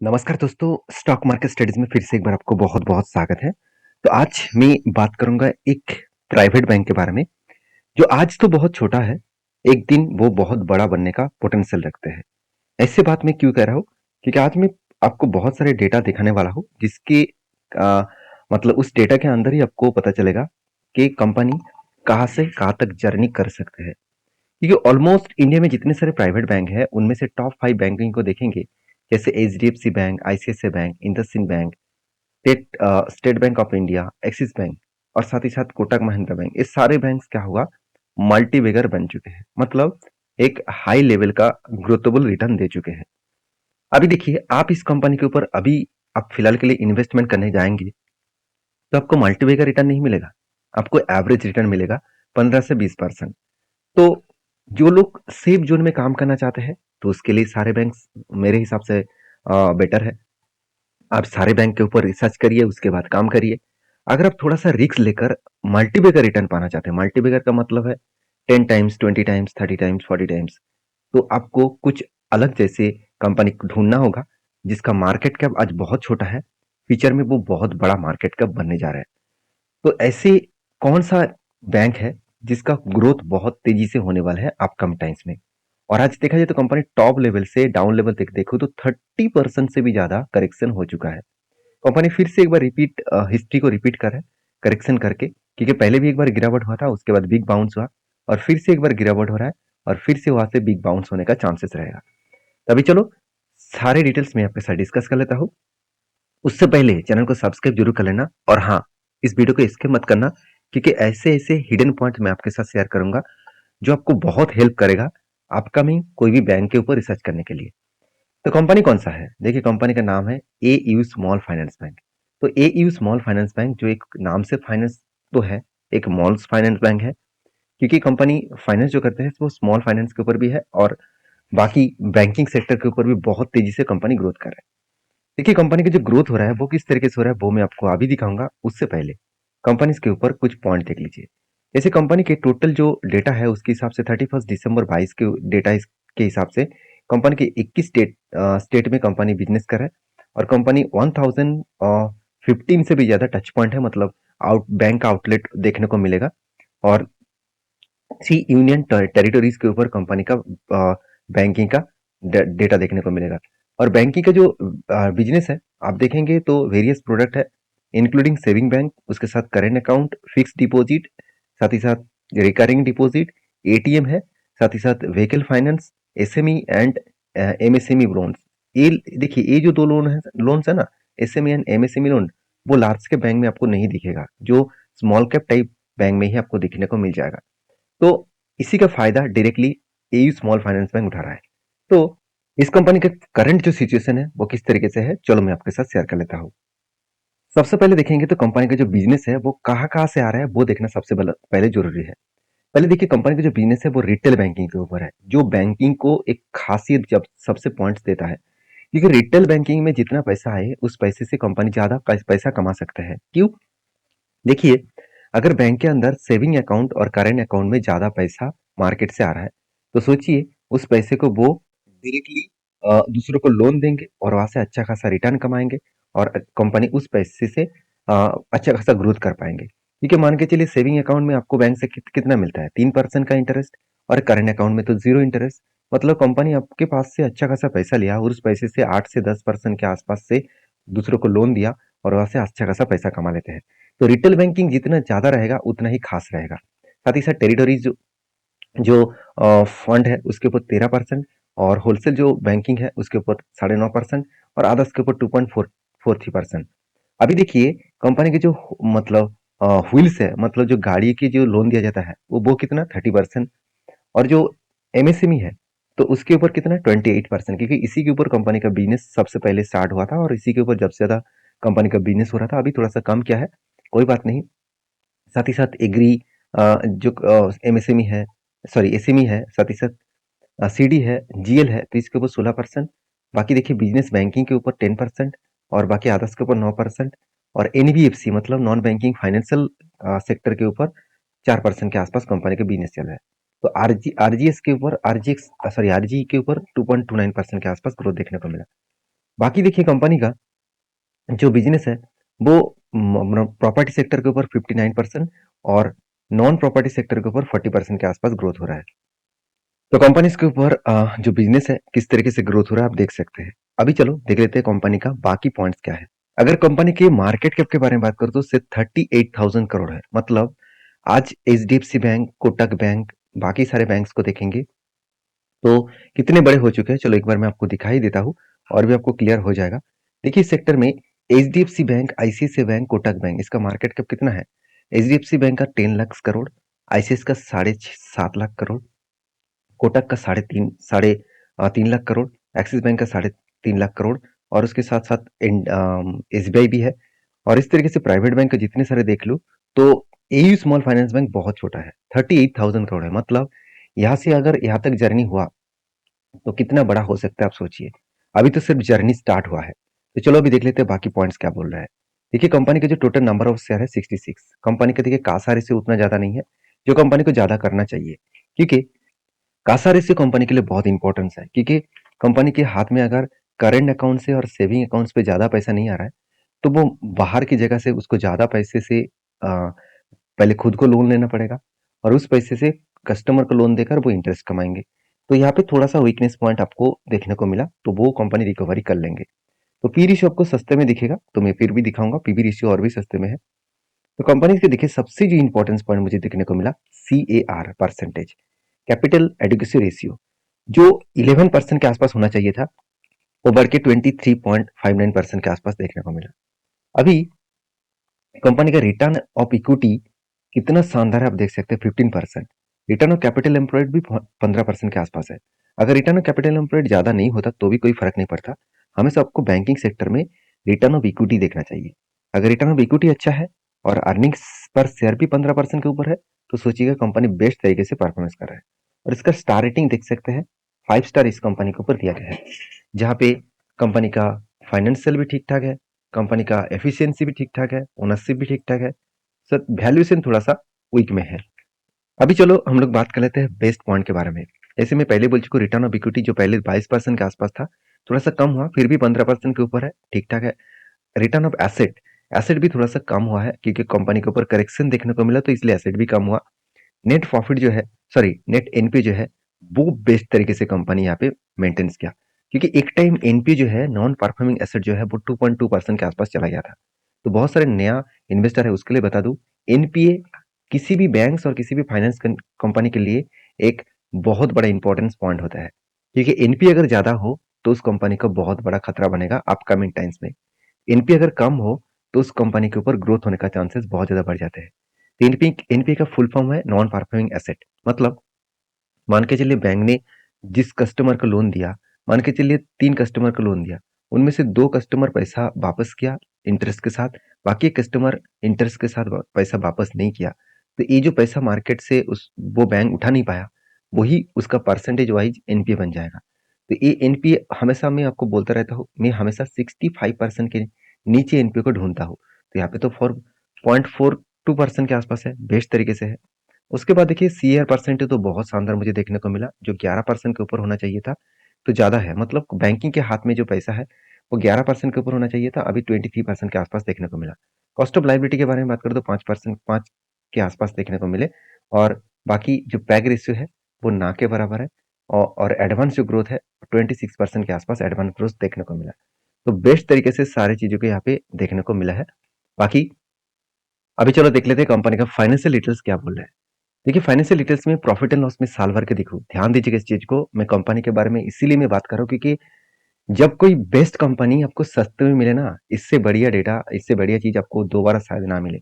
नमस्कार दोस्तों, stock market studies में फिर से एक बार आपको बहुत-बहुत स्वागत है। तो आज मैं बात करूँगा एक प्राइवेट बैंक के बारे में, जो आज तो बहुत छोटा है, एक दिन वो बहुत बड़ा बनने का पोटेंशियल रखते हैं। ऐसे बात मैं क्यों कह रहा हूँ? क्योंकि आज मैं आपको बहुत सारे डेटा दिखाने वाला हूँ, जिसके मतलब उस डेटा के अंदर ही आपको पता चलेगा कि कंपनी कहाँ से कहाँ तक जर्नी कर सकते हैं। क्योंकि ऑलमोस्ट इंडिया में जितने सारे प्राइवेट बैंक हैं, उनमें से टॉप 5 बैंकिंग को देखेंगे, जैसे HDFC bank, ICICI bank, IndusInd bank, state bank of India, axis bank और साथ ही साथ कोटक महिंद्रा बैंक। ये सारे बैंक्स क्या हुआ, मल्टी बेगर बन चुके हैं। मतलब एक हाई लेवल का ग्रोथेबल रिटर्न दे चुके हैं। अभी देखिए, आप इस कंपनी के ऊपर अभी आप फिलहाल के लिए इन्वेस्टमेंट करने जाएंगे, तो आपको मल्टी बेगर रिटर्न नहीं मिलेगा, आपको एवरेज रिटर्न मिलेगा 15 से 20%। तो जो लोग सेफ जोन में काम करना चाहते हैं, तो उसके लिए सारे बैंक्स मेरे हिसाब से बेटर है। आप सारे बैंक के ऊपर रिसर्च करिए, उसके बाद काम करिए। अगर आप थोड़ा सा रिस्क लेकर मल्टीबैगर रिटर्न पाना चाहते हैं, मल्टीबैगर का मतलब है 10 टाइम्स, 20 टाइम्स, 30 टाइम्स, 40 टाइम्स, तो आपको कुछ अलग जैसे कंपनी ढूंढना होगा, जिसका मार्केट कैप आज बहुत छोटा है, फ्यूचर में वो बहुत बड़ा मार्केट कैप बनने जा रहा है। तो ऐसे कौन सा बैंक है जिसका ग्रोथ बहुत तेजी से होने वाला है अपकमिंग टाइम्स में? और आज देखा जाए तो कंपनी टॉप लेवल से डाउन लेवल तक देखो तो 30% से भी ज्यादा करेक्शन हो चुका है। कंपनी फिर से एक बार रिपीट हिस्ट्री को रिपीट कर रहा है, करेक्शन करके, क्योंकि पहले भी एक बार गिरावट हुआ था, उसके बाद बिग बाउंस हुआ, और फिर से एक बार गिरावट हो रहा है, और फिर से वहां से बिग बाउंस होने का चांसेस रहेगा। तभी चलो सारे डिटेल्स मैं आपके साथ डिस्कस कर लेता हूँ। उससे पहले चैनल को सब्सक्राइब जरूर कर लेना, और हाँ, इस वीडियो को स्किप मत करना, क्योंकि ऐसे ऐसे हिडन पॉइंट मैं आपके साथ शेयर करूंगा, जो आपको बहुत हेल्प करेगा अपकमिंग कोई भी बैंक के ऊपर रिसर्च करने के लिए। तो कंपनी कौन सा है? देखिए, कंपनी का नाम है ए यू स्मॉल फाइनेंस बैंक। तो ए यू स्मॉल फाइनेंस बैंक जो एक नाम से फाइनेंस तो है, एक मॉल फाइनेंस बैंक है, क्योंकि कंपनी फाइनेंस जो करते हैं वो स्मॉल फाइनेंस के ऊपर भी है, और बाकी बैंकिंग सेक्टर के ऊपर भी बहुत तेजी से कंपनी ग्रोथ कर रहा है। देखिए, कंपनी का जो ग्रोथ हो रहा है वो किस तरीके से हो रहा है, वो मैं आपको अभी दिखाऊंगा। उससे पहले कंपनी के ऊपर कुछ पॉइंट देख लीजिए। जैसे कंपनी के टोटल जो डेटा है उसके हिसाब से 31 दिसंबर 22 के डेटा के हिसाब से कंपनी के 21 स्टेट में कंपनी बिजनेस कर रहा है, और कंपनी 1015 से भी ज्यादा टच पॉइंट है, मतलब बैंक आउटलेट देखने को मिलेगा, और 3 यूनियन टेरिटरीज के ऊपर कंपनी का बैंकिंग का डेटा देखने को मिलेगा। और बैंकिंग का जो बिजनेस है, आप देखेंगे तो वेरियस प्रोडक्ट है, इंक्लूडिंग सेविंग बैंक, उसके साथ करेंट अकाउंट, फिक्स डिपॉजिट, साथ ही साथ रिकरिंग डिपॉजिट, एटीएम है, साथ ही साथ vehicle finance, SME and MSME loans. ये देखिए, ये जो दो लोन्स है ना, एसएमई एंड एमएसएमई लोन, वो लार्ज के बैंक में आपको नहीं दिखेगा, जो स्मॉल कैप टाइप बैंक में ही आपको दिखने को मिल जाएगा। तो इसी का फायदा directly AU small finance bank उठा रहा है। तो इस कंपनी का करंट जो सिचुएशन है वो किस तरीके से है, चलो मैं आपके साथ शेयर कर लेता हूँ। सबसे पहले देखेंगे तो कंपनी का जो बिजनेस है वो कहाँ कहाँ से आ रहा है, वो देखना सबसे पहले जरूरी है। पहले देखिए, कंपनी का जो बिजनेस है वो रिटेल बैंकिंग के ऊपर है, जो बैंकिंग को एक खासियत जब सबसे पॉइंट्स देता है, क्योंकि रिटेल बैंकिंग में जितना पैसा आए उस पैसे से कंपनी ज्यादा पैसा कमा सकता है। क्यों? देखिए, अगर बैंक के अंदर सेविंग अकाउंट और करेंट अकाउंट में ज्यादा पैसा मार्केट से आ रहा है, तो सोचिए उस पैसे को वो डायरेक्टली दूसरों को लोन देंगे, और वहां से अच्छा खासा रिटर्न कमाएंगे, और कंपनी उस पैसे से अच्छा खासा ग्रोथ कर पाएंगे। क्योंकि मान के चलिए, सेविंग अकाउंट में आपको बैंक से कितना मिलता है, 3% का इंटरेस्ट, और करेंट अकाउंट में तो जीरो इंटरेस्ट। मतलब कंपनी आपके पास से अच्छा खासा पैसा लिया, और उस पैसे से 8 से 10% के आसपास से दूसरों को लोन दिया, और वहां से अच्छा खासा पैसा कमा लेते हैं। तो रिटेल बैंकिंग जितना ज्यादा रहेगा उतना ही खास रहेगा। साथ ही साथ टेरिटरीज जो जो फंड है उसके ऊपर 13%, और होलसेल जो बैंकिंग है उसके ऊपर 9.5%, और अदर्स के ऊपर 2.43%। अभी देखिए, कंपनी के जो मतलब व्हील्स है, मतलब जो गाड़ी की जो लोन दिया जाता है वो कितना 30%, और जो एमएसएमई है तो उसके ऊपर कितना 28%, क्योंकि इसी के ऊपर कंपनी का बिजनेस सबसे पहले स्टार्ट हुआ था, और इसी के ऊपर जब से ज्यादा कंपनी का बिजनेस हो रहा था। अभी थोड़ा सा कम क्या है, कोई बात नहीं। साथ ही साथ एग्री जो एमएसएमई है, सॉरी एसएमई है, साथ ही साथ सीडी है, जीएल है, तो इसके ऊपर 16%। बाकी देखिए, बिजनेस बैंकिंग के ऊपर 10%, और बाकी अदर्स के ऊपर 9%, और एनबीएफसी मतलब नॉन बैंकिंग फाइनेंशियल सेक्टर के ऊपर 4% के आसपास कंपनी का बिजनेस चल रहा है। तो आरजीएस के ऊपर आरजीएक्स सॉरी आरजी के ऊपर 2.29% के आसपास ग्रोथ देखने को मिला। बाकी देखिए कंपनी का जो बिजनेस है वो प्रॉपर्टी सेक्टर के ऊपर 59% और नॉन प्रॉपर्टी सेक्टर के ऊपर 40% के आसपास ग्रोथ हो रहा है। तो कंपनीज के ऊपर जो बिजनेस है किस तरीके से ग्रोथ हो रहा है आप देख सकते हैं। अभी चलो देख लेते हैं कंपनी का बाकी पॉइंट्स क्या है। अगर कंपनी की मार्केट कैप के बारे में बात करूं तो सिर्फ 38,000 करोड़ है। मतलब आज एचडीएफसी बैंक, कोटक बैंक, बाकी सारे बैंक्स को देखेंगे तो कितने बड़े हो चुके हैं। चलो एक बार मैं आपको दिखाई देता हूँ और भी आपको क्लियर हो जाएगा। देखिए इस सेक्टर में HDFC bank, ICICI bank, Kotak bank, इसका मार्केट कैप कितना है। एचडीएफसी बैंक का 10 लाख करोड़, आईसीआईसीआई का 7.5 लाख करोड़, कोटक का 3.5 लाख करोड़, एक्सिस बैंक का 3.5 लाख करोड़ और उसके साथ साथ एसबीआई भी है। और इस तरीके से प्राइवेट बैंक के जितने सारे देख लो तो एयू स्मॉल फाइनेंस बैंक बहुत छोटा है, 38,000 करोड़ है। मतलब यहाँ से अगर यहाँ तक जर्नी हुआ तो कितना बड़ा हो सकता है आप सोचिए। अभी तो सिर्फ जर्नी स्टार्ट हुआ है। तो चलो अभी देख लेते हैं बाकी पॉइंट्स क्या बोल रहा है। देखिए कंपनी का जो टोटल नंबर ऑफ शेयर है 66। कंपनी का देखिए कासा रेशियो उतना ज्यादा नहीं है जो कंपनी को ज्यादा करना चाहिए, क्योंकि कासा रेशियो कंपनी के लिए बहुत इंपॉर्टेंस है। क्योंकि कंपनी के हाथ में अगर करंट अकाउंट से और सेविंग अकाउंट्स पे ज्यादा पैसा नहीं आ रहा है तो वो बाहर की जगह से उसको ज्यादा पैसे से पहले खुद को लोन लेना पड़ेगा और उस पैसे से कस्टमर को लोन देकर वो इंटरेस्ट कमाएंगे। तो यहाँ पे थोड़ा सा वीकनेस पॉइंट आपको देखने को मिला, तो वो कंपनी रिकवरी कर लेंगे। तो पी रेशियो आपको सस्ते में दिखेगा तो मैं फिर भी दिखाऊंगा, पीबी रेशियो और भी सस्ते में है। तो कंपनी के देखिए सबसे जो इंपॉर्टेंस पॉइंट मुझे देखने को मिला, C A R percentage, capital adequacy ratio, जो 11% के आसपास होना चाहिए था वो बढ़ के 23.59% के आसपास देखने को मिला। अभी कंपनी का रिटर्न ऑफ इक्विटी कितना शानदार है आप देख सकते हैं, 15%। रिटर्न ऑफ कैपिटल एम्प्लॉयड भी 15% के आसपास है। अगर रिटर्न ऑफ कैपिटल एम्प्लॉयड ज्यादा नहीं होता तो भी कोई फर्क नहीं पड़ता। हमेशा आपको बैंकिंग सेक्टर में रिटर्न ऑफ इक्विटी देखना चाहिए। अगर रिटर्न ऑफ इक्विटी अच्छा है और अर्निंग्स पर शेयर भी 15% के ऊपर है तो सोचिएगा कंपनी बेस्ट तरीके से परफॉर्मेंस कर रहा है। और इसका स्टार रेटिंग देख सकते हैं, 5 स्टार इस कंपनी के ऊपर दिया गया है, जहाँ पे कंपनी का फाइनेंशियल भी ठीक ठाक है, कंपनी का एफिशिएंसी भी ठीक ठाक है, ओनरशिप भी ठीक ठाक है, सर वैल्यूएशन थोड़ा सा वीक में है। अभी चलो हम लोग बात कर लेते हैं बेस्ट पॉइंट के बारे में। जैसे मैं पहले बोल चुका, रिटर्न ऑफ इक्विटी जो पहले 22% के आसपास था थोड़ा सा कम हुआ, फिर भी 15% के ऊपर है, ठीक ठाक है। रिटर्न ऑफ एसेट, एसेट भी थोड़ा सा कम हुआ है क्योंकि कंपनी के ऊपर करेक्शन देखने को मिला तो इसलिए एसेट भी कम हुआ। नेट प्रॉफिट जो है, सॉरी नेट एनपी जो है वो बेस्ट तरीके से कंपनी यहाँ पे मेंटेन्स किया, क्योंकि एक टाइम एनपी जो है नॉन परफॉर्मिंग एसेट जो है वो 2.2% के आसपास चला गया था। तो बहुत सारे नया इन्वेस्टर है उसके लिए बता दूं, एनपीए किसी भी बैंक्स और किसी भी फाइनेंस कंपनी के लिए एक बहुत बड़ा इंपॉर्टेंस पॉइंट होता है, क्योंकि एनपी अगर ज्यादा हो तो उस कंपनी का बहुत बड़ा खतरा बनेगा अपकमिंग टाइम्स में। एनपी अगर कम हो तो उस कंपनी के ऊपर ग्रोथ होने का चांसेस बहुत ज्यादा बढ़ जाते हैं। तो एनपी का फुल फॉर्म है नॉन परफॉर्मिंग एसेट। मतलब मान के चलिए बैंक ने जिस कस्टमर को लोन दिया, मान के चलिए 3 कस्टमर को लोन दिया, उनमें से 2 कस्टमर पैसा वापस किया इंटरेस्ट के साथ, बाकी कस्टमर इंटरेस्ट के साथ पैसा वापस नहीं किया। तो ये जो पैसा मार्केट से उस वो बैंक उठा नहीं पाया, वही उसका परसेंटेज वाइज एनपीए बन जाएगा। तो ये एनपीए हमेशा मैं आपको बोलता रहता हूँ, मैं हमेशा 65% के नीचे एनपीए को ढूंढता हूँ। तो यहाँ पे तो 4.42% के आसपास है, बेस्ट तरीके से है। उसके बाद देखिए सीआर परसेंटेज तो बहुत शानदार मुझे देखने को मिला, जो 11% के ऊपर होना चाहिए था तो ज्यादा है। मतलब बैंकिंग के हाथ में जो पैसा है वो 11% के ऊपर होना चाहिए था, अभी 23% के आसपास देखने को मिला। कॉस्ट ऑफ लाइबिलिटी के बारे में बात करें तो 5%, 5 के आसपास देखने को मिले। और बाकी जो पैग रेशियो है वो ना के बराबर है। और एडवांस जो ग्रोथ है 26% के आसपास एडवांस ग्रोथ देखने को मिला। तो बेस्ट तरीके से सारी चीजों को यहाँ पे देखने को मिला है। बाकी अभी चलो देख लेते हैं कंपनी का फाइनेंशियल डिटेल्स क्या बोल रहे हैं। देखिए फाइनेंशियल डिटेल्स में प्रॉफिट एंड लॉस में साल भर के दिखो, ध्यान दीजिएगा इस चीज को। मैं कंपनी के बारे में इसीलिए मैं बात कर रहा हूँ क्योंकि जब कोई बेस्ट कंपनी आपको सस्ते में मिले ना, इससे बढ़िया डेटा, इससे बढ़िया चीज आपको दोबारा शायद ना मिले।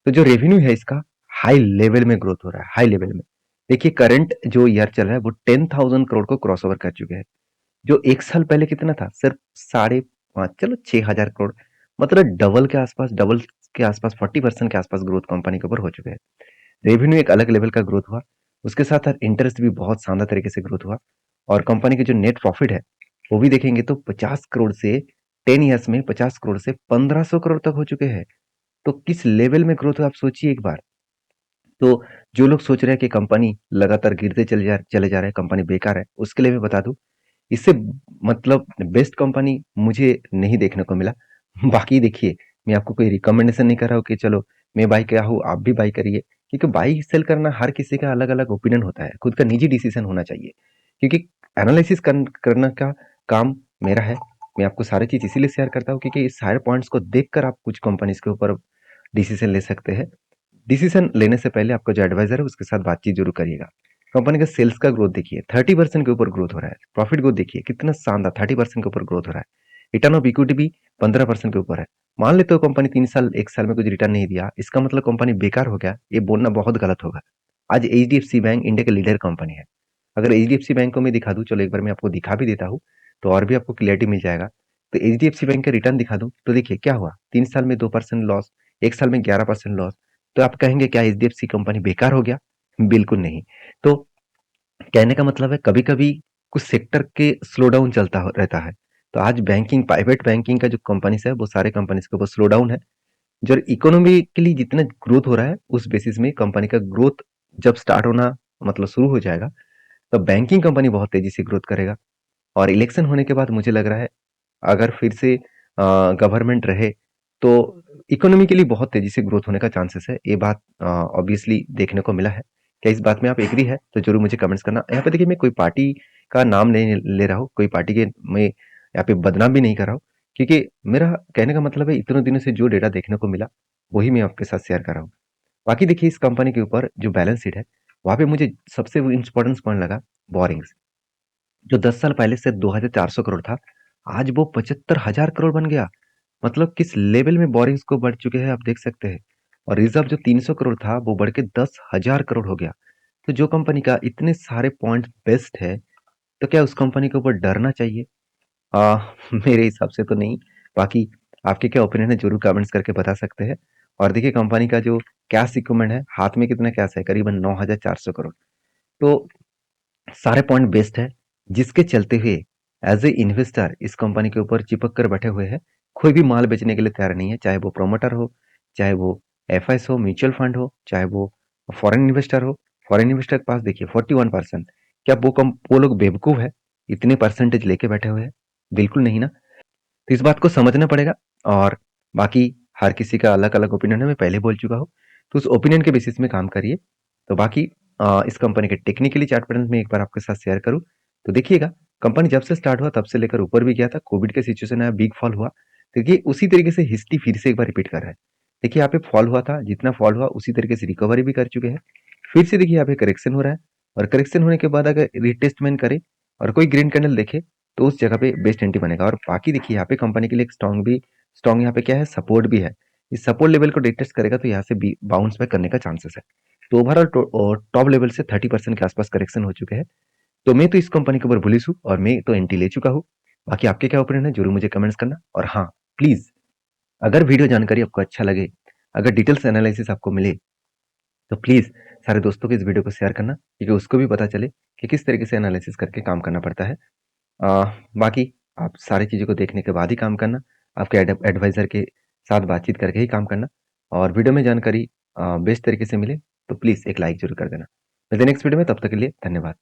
तो जो रेवेन्यू है इसका हाई लेवल में ग्रोथ हो रहा है, हाई लेवल में। देखिए करंट जो ईयर चल रहा है वो 10,000 करोड़ को क्रॉस ओवर कर चुके हैं, जो एक साल पहले कितना था, सिर्फ 5.5, चलो 6,000 करोड़। मतलब डबल के आसपास, डबल के आसपास, 40% के आसपास ग्रोथ कंपनी के ऊपर हो चुके हैं। रेवेन्यू एक अलग लेवल का ग्रोथ हुआ, उसके साथ साथ इंटरेस्ट भी बहुत शानदार तरीके से ग्रोथ हुआ। और कंपनी की जो नेट प्रॉफिट है वो भी देखेंगे तो 50 करोड़ से 10 ईयर्स में 50 करोड़ से 1,500 करोड़ तक हो चुके हैं। तो किस लेवल में ग्रोथ है आप सोचिए एक बार। तो जो लोग सोच रहे हैं कि कंपनी लगातार गिरते चले जा रहे हैं, कंपनी बेकार है, उसके लिए मैं बता दूं इससे मतलब बेस्ट कंपनी मुझे नहीं देखने को मिला। बाकी देखिए, मैं आपको कोई रिकमेंडेशन नहीं कर रहा हूँ कि चलो मैं बाय किया हूँ, आप भी बाय करिए। क्योंकि बाय सेल करना हर किसी का अलग-अलग ओपिनियन होता है, खुद का निजी डिसीजन होना चाहिए। क्योंकि एनालिसिस करना का काम मेरा है। मैं आपको सारी चीज़ इसीलिए शेयर करता हूँ क्योंकि इस सारे पॉइंट्स को देखकर आप कुछ कंपनीज़ के ऊपर डिसीजन ले सकते हैं। डिसीजन लेने से पहले आपका जो एडवाइजर है उसके साथ बातचीत जरूर करिएगा। कंपनी का सेल्स का ग्रोथ देखिए, 30% के ऊपर ग्रोथ हो रहा है। प्रॉफिट ग्रोथ देखिए कितना शानदार, 30% के ऊपर ग्रोथ हो रहा है। रिटर्न ऑफ इक्विटी भी 15% के ऊपर है। मान लेते हो कंपनी 3 साल 1 साल में कुछ रिटर्न नहीं दिया, इसका मतलब कंपनी बेकार हो गया, ये बोलना बहुत गलत होगा। आज H D F C bank India का लीडर कंपनी है। अगर H D F C bank को मैं दिखा दूं, चलो एक बार मैं आपको दिखा भी देता हूँ तो और भी आपको क्लियरिटी मिल जाएगा। तो H D F C bank का रिटर्न दिखा दूं तो देखिए क्या हुआ, 3 साल में 2% लॉस, 1 साल में 11% लॉस। तो आप कहेंगे क्या एचडीएफसी कंपनी बेकार हो गया? बिल्कुल नहीं। तो कहने का मतलब है कभी कभी कुछ सेक्टर के स्लो डाउन रहता है। तो आज बैंकिंग, प्राइवेट बैंकिंग का जो कंपनीज है वो सारे कंपनीज के ऊपर स्लो डाउन है। जो इकोनॉमिकली जितना ग्रोथ हो रहा है उस बेसिस में कंपनी का ग्रोथ जब स्टार्ट होना मतलब शुरू हो जाएगा, तो बैंकिंग कंपनी बहुत तेजी से ग्रोथ करेगा। और इलेक्शन होने के बाद मुझे लग रहा है अगर फिर से गवर्नमेंट रहे तो इकोनॉमी के लिए बहुत तेजी से ग्रोथ होने का चांसेस है। ये बात ऑब्वियसली देखने को मिला है। क्या इस बात में आप एग्री है तो जरूर मुझे कमेंट्स करना। यहाँ पे देखिए मैं कोई पार्टी का नाम नहीं ले रहा हूँ, कोई पार्टी के मैं यहाँ पे बदनाम भी नहीं कर रहा हूँ। क्योंकि मेरा कहने का मतलब है इतने दिनों से जो डेटा देखने को मिला वही मैं आपके साथ शेयर कर रहा हूँ। बाकी देखिए इस कंपनी के ऊपर जो बैलेंस शीट है वहां पे मुझे सबसे इंपॉर्टेंट पॉइंट लगा बोरिंग्स। जो 10 साल पहले से 2400 करोड़ था, आज वो 75,000 करोड़ बन गया। मतलब किस लेवल में बोरिंग्स को बढ़ चुके हैं आप देख सकते हैं। और रिजर्व जो 300 करोड़ था वो बढ़ के 10,000 करोड़ हो गया। तो जो कंपनी का इतने सारे पॉइंट बेस्ट है, तो क्या उस कंपनी के ऊपर डरना चाहिए? मेरे हिसाब से तो नहीं। बाकी आपके क्या ओपिनियन है जरूर कमेंट्स करके बता सकते हैं। और देखिए कंपनी का जो कैश इक्विपमेंट है, हाथ में कितना कैश है, करीबन 9,400 करोड़। तो सारे पॉइंट बेस्ट है, जिसके चलते हुए एज ए इन्वेस्टर इस कंपनी के ऊपर चिपक कर बैठे हुए हैं। कोई भी माल बेचने के लिए तैयार नहीं है, चाहे वो प्रोमोटर हो, चाहे वो एफआईएस हो, म्यूचुअल फंड हो, चाहे वो फॉरेन इन्वेस्टर हो। फॉरेन इन्वेस्टर के पास देखिए 41%। क्या वो लोग बेवकूफ है इतने परसेंटेज लेके बैठे हुए हैं? बिल्कुल नहीं ना। तो इस बात को समझना पड़ेगा। और बाकी हर किसी का अलग अलग ओपिनियन है, मैं पहले बोल चुका हूँ। तो उस ओपिनियन के बेसिस में काम करिए। तो बाकी इस कंपनी के टेक्निकली चार्ट पैटर्न में एक बार आपके साथ शेयर करूँ तो देखिएगा, कंपनी जब से स्टार्ट हुआ तब से लेकर ऊपर भी गया था, कोविड के सिचुएशन आया, बिग फॉल हुआ। देखिए उसी तरीके से हिस्ट्री फिर से एक बार रिपीट कर रहा है। देखिए यहाँ पे फॉल हुआ था, जितना फॉल हुआ उसी तरीके से रिकवरी भी कर चुके हैं। फिर से देखिए यहाँ पे करेक्शन हो रहा है। और करेक्शन होने के बाद अगर रिटेस्टमेंट करे और कोई ग्रीन कैंडल देखे तो उस जगह पे बेस्ट एंट्री बनेगा। और बाकी देखिए यहाँ पे कंपनी के लिए एक स्ट्रॉन्ग यहाँ पे क्या है, सपोर्ट भी है। इस सपोर्ट लेवल को डिटेक्ट करेगा तो यहाँ से बाउंस बैक करने का चांसेस है। तो ओवरऑल टॉप लेवल से 30% के आसपास करेक्शन हो चुके हैं। तो मैं तो इस कंपनी के ऊपर बुलिश हूँ और मैं तो एंट्री ले चुका हूँ। बाकी आपके क्या ओपिनियन है जरूर मुझे कमेंट्स करना। और हाँ, प्लीज अगर वीडियो जानकारी आपको अच्छा लगे, अगर डिटेल्स एनालिसिस आपको मिले, तो प्लीज सारे दोस्तों को इस वीडियो को शेयर करना क्योंकि उसको भी पता चले कि किस तरीके से एनालिसिस करके काम करना पड़ता है। बाकी आप सारी चीज़ों को देखने के बाद ही काम करना, आपके एडवाइज़र के साथ बातचीत करके ही काम करना। और वीडियो में जानकारी बेस्ट तरीके से मिले तो प्लीज़ एक लाइक ज़रूर कर देना। मिलते हैं नेक्स्ट वीडियो में, तब तक के लिए धन्यवाद।